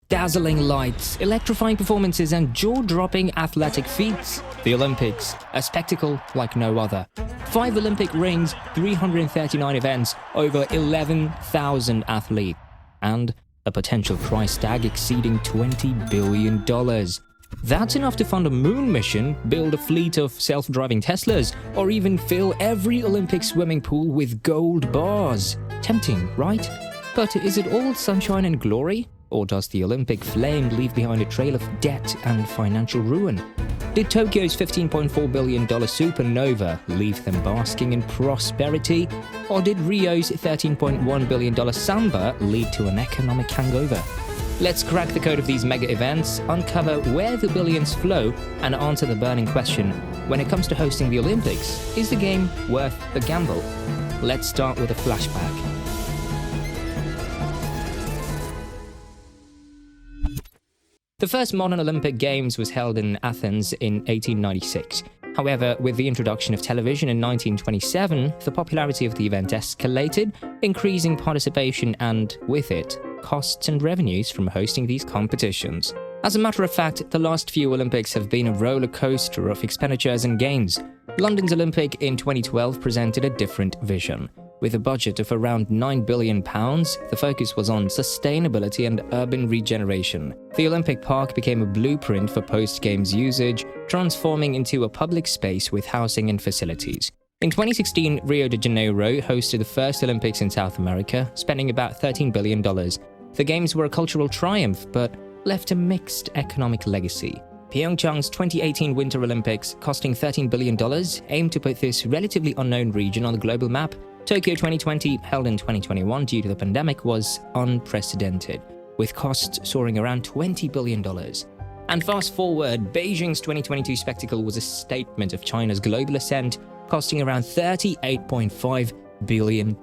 Dazzling lights, electrifying performances, and jaw-dropping athletic feats. The Olympics, a spectacle like no other. 5 Olympic rings, 339 events, over 11,000 athletes, and a potential price tag exceeding $20 billion. That's enough to fund a moon mission, build a fleet of self-driving Teslas, or even fill every Olympic swimming pool with gold bars. Tempting, right? But is it all sunshine and glory? Or does the Olympic flame leave behind a trail of debt and financial ruin? Did Tokyo's $15.4 billion supernova leave them basking in prosperity? Or did Rio's $13.1 billion samba lead to an economic hangover? Let's crack the code of these mega events, uncover where the billions flow, and answer the burning question: when it comes to hosting the Olympics, is the game worth the gamble? Let's start with a flashback. The first modern Olympic Games was held in Athens in 1896. However, with the introduction of television in 1927, the popularity of the event escalated, increasing participation and, with it, costs and revenues from hosting these competitions. As a matter of fact, the last few Olympics have been a roller coaster of expenditures and gains. London's Olympic in 2012 presented a different vision. With a budget of around £9 billion, the focus was on sustainability and urban regeneration. The Olympic Park became a blueprint for post-Games usage, transforming into a public space with housing and facilities. In 2016, Rio de Janeiro hosted the first Olympics in South America, spending about $13 billion. The Games were a cultural triumph, but left a mixed economic legacy. Pyeongchang's 2018 Winter Olympics, costing $13 billion, aimed to put this relatively unknown region on the global map. Tokyo 2020, held in 2021 due to the pandemic, was unprecedented, with costs soaring around $20 billion. And fast forward, Beijing's 2022 spectacle was a statement of China's global ascent, costing around $38.5 billion.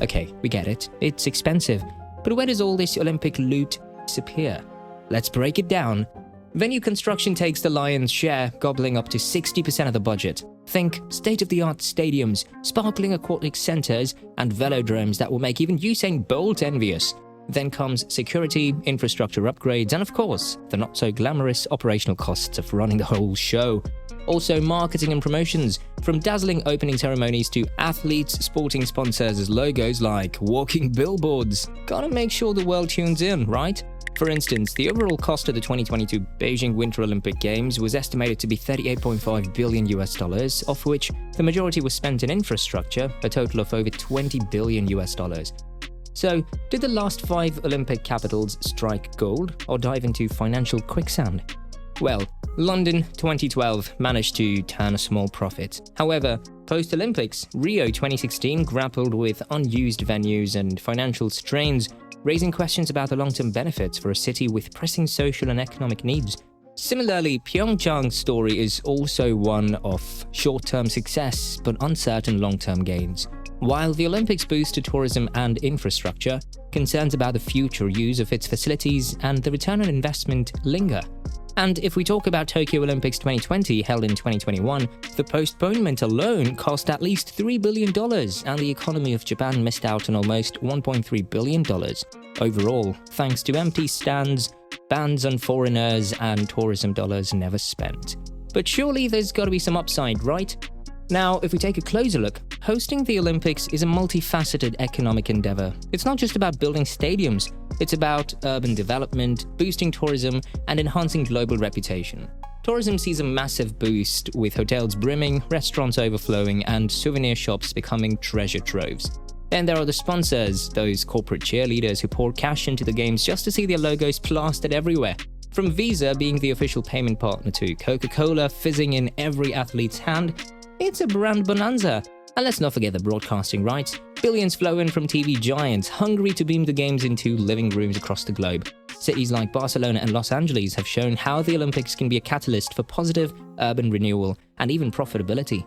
Okay, we get it, it's expensive, but where does all this Olympic loot disappear? Let's break it down. Venue construction takes the lion's share, gobbling up to 60% of the budget. Think state-of-the-art stadiums, sparkling aquatic centers, and velodromes that will make even Usain Bolt envious. Then comes security, infrastructure upgrades, and of course, the not-so-glamorous operational costs of running the whole show. Also, marketing and promotions, from dazzling opening ceremonies to athletes sporting sponsors as logos like walking billboards. Gotta make sure the world tunes in, right? For instance, the overall cost of the 2022 Beijing Winter Olympic Games was estimated to be $38.5 billion, of which the majority was spent in infrastructure, a total of over $20 billion. So, did the last 5 Olympic capitals strike gold or dive into financial quicksand? Well, London 2012 managed to turn a small profit. However, post-Olympics, Rio 2016 grappled with unused venues and financial strains, raising questions about the long-term benefits for a city with pressing social and economic needs. Similarly, Pyeongchang's story is also one of short-term success but uncertain long-term gains. While the Olympics boosted tourism and infrastructure, concerns about the future use of its facilities and the return on investment linger. And if we talk about Tokyo Olympics 2020 held in 2021, the postponement alone cost at least $3 billion, and the economy of Japan missed out on almost $1.3 billion. Overall, thanks to empty stands, bans on foreigners, and tourism dollars never spent. But surely there's got to be some upside, right? Now, if we take a closer look, hosting the Olympics is a multifaceted economic endeavor. It's not just about building stadiums, it's about urban development, boosting tourism, and enhancing global reputation. Tourism sees a massive boost, with hotels brimming, restaurants overflowing, and souvenir shops becoming treasure troves. Then there are the sponsors, those corporate cheerleaders who pour cash into the games just to see their logos plastered everywhere. From Visa being the official payment partner to Coca-Cola fizzing in every athlete's hand, it's a brand bonanza. And let's not forget the broadcasting rights. Billions flow in from TV giants hungry to beam the games into living rooms across the globe. Cities like Barcelona and Los Angeles have shown how the Olympics can be a catalyst for positive urban renewal and even profitability.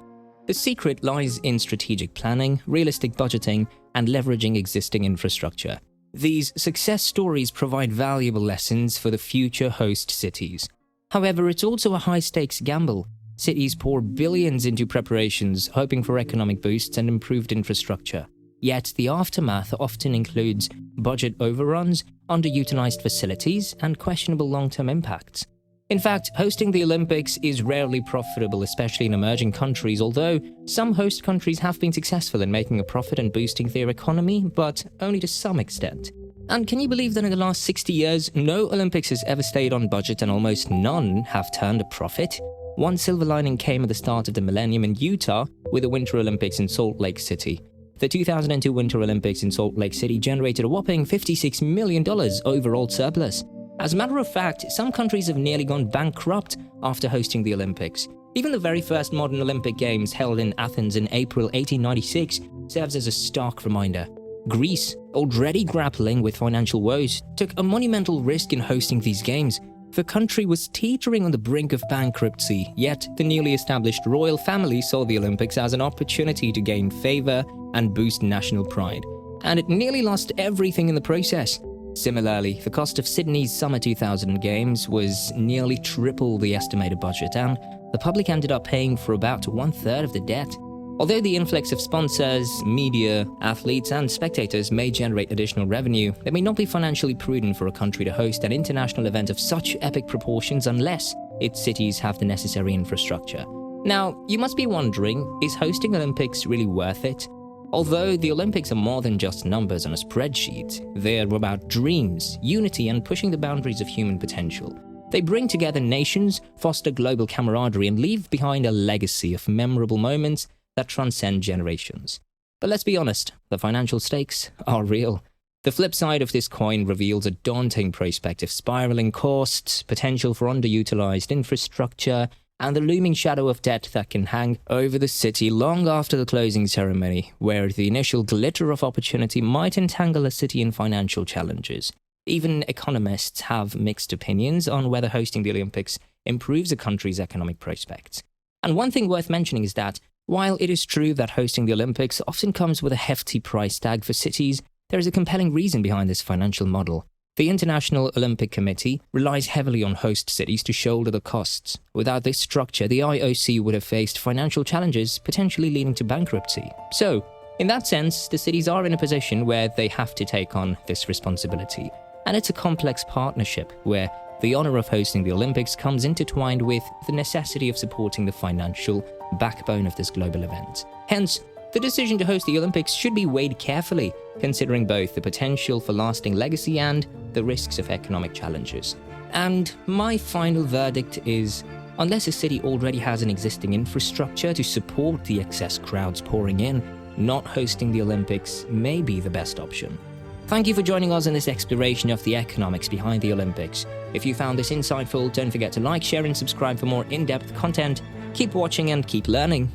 The secret lies in strategic planning, realistic budgeting, and leveraging existing infrastructure. These success stories provide valuable lessons for the future host cities. However, it's also a high-stakes gamble. Cities pour billions into preparations, hoping for economic boosts and improved infrastructure. Yet the aftermath often includes budget overruns, underutilized facilities, and questionable long-term impacts. In fact, hosting the Olympics is rarely profitable, especially in emerging countries, although some host countries have been successful in making a profit and boosting their economy, but only to some extent. And can you believe that in the last 60 years, no Olympics has ever stayed on budget and almost none have turned a profit? One silver lining came at the start of the millennium in Utah with the Winter Olympics in Salt Lake City. The 2002 Winter Olympics in Salt Lake City generated a whopping $56 million overall surplus. As a matter of fact, some countries have nearly gone bankrupt after hosting the Olympics. Even the very first modern Olympic Games held in Athens in April 1896 serves as a stark reminder. Greece, already grappling with financial woes, took a monumental risk in hosting these games. The country was teetering on the brink of bankruptcy, yet the newly established royal family saw the Olympics as an opportunity to gain favor and boost national pride. And it nearly lost everything in the process. Similarly, the cost of Sydney's Summer 2000 Games was nearly triple the estimated budget, and the public ended up paying for about one-third of the debt. Although the influx of sponsors, media, athletes, and spectators may generate additional revenue, it may not be financially prudent for a country to host an international event of such epic proportions unless its cities have the necessary infrastructure. Now, you must be wondering, is hosting Olympics really worth it? Although the Olympics are more than just numbers on a spreadsheet, they're about dreams, unity, and pushing the boundaries of human potential. They bring together nations, foster global camaraderie, and leave behind a legacy of memorable moments that transcend generations. But let's be honest, the financial stakes are real. The flip side of this coin reveals a daunting prospect of spiraling costs, potential for underutilized infrastructure, and the looming shadow of debt that can hang over the city long after the closing ceremony, where the initial glitter of opportunity might entangle a city in financial challenges. Even economists have mixed opinions on whether hosting the Olympics improves a country's economic prospects. And one thing worth mentioning is that, while it is true that hosting the Olympics often comes with a hefty price tag for cities, there is a compelling reason behind this financial model. The International Olympic Committee relies heavily on host cities to shoulder the costs. Without this structure, the IOC would have faced financial challenges, potentially leading to bankruptcy. So, in that sense, the cities are in a position where they have to take on this responsibility. And it's a complex partnership where the honor of hosting the Olympics comes intertwined with the necessity of supporting the financial backbone of this global event. Hence, the decision to host the Olympics should be weighed carefully, considering both the potential for lasting legacy and the risks of economic challenges. And my final verdict is, unless a city already has an existing infrastructure to support the excess crowds pouring in, not hosting the Olympics may be the best option. Thank you for joining us in this exploration of the economics behind the Olympics. If you found this insightful, don't forget to like, share, and subscribe for more in-depth content. Keep watching and keep learning.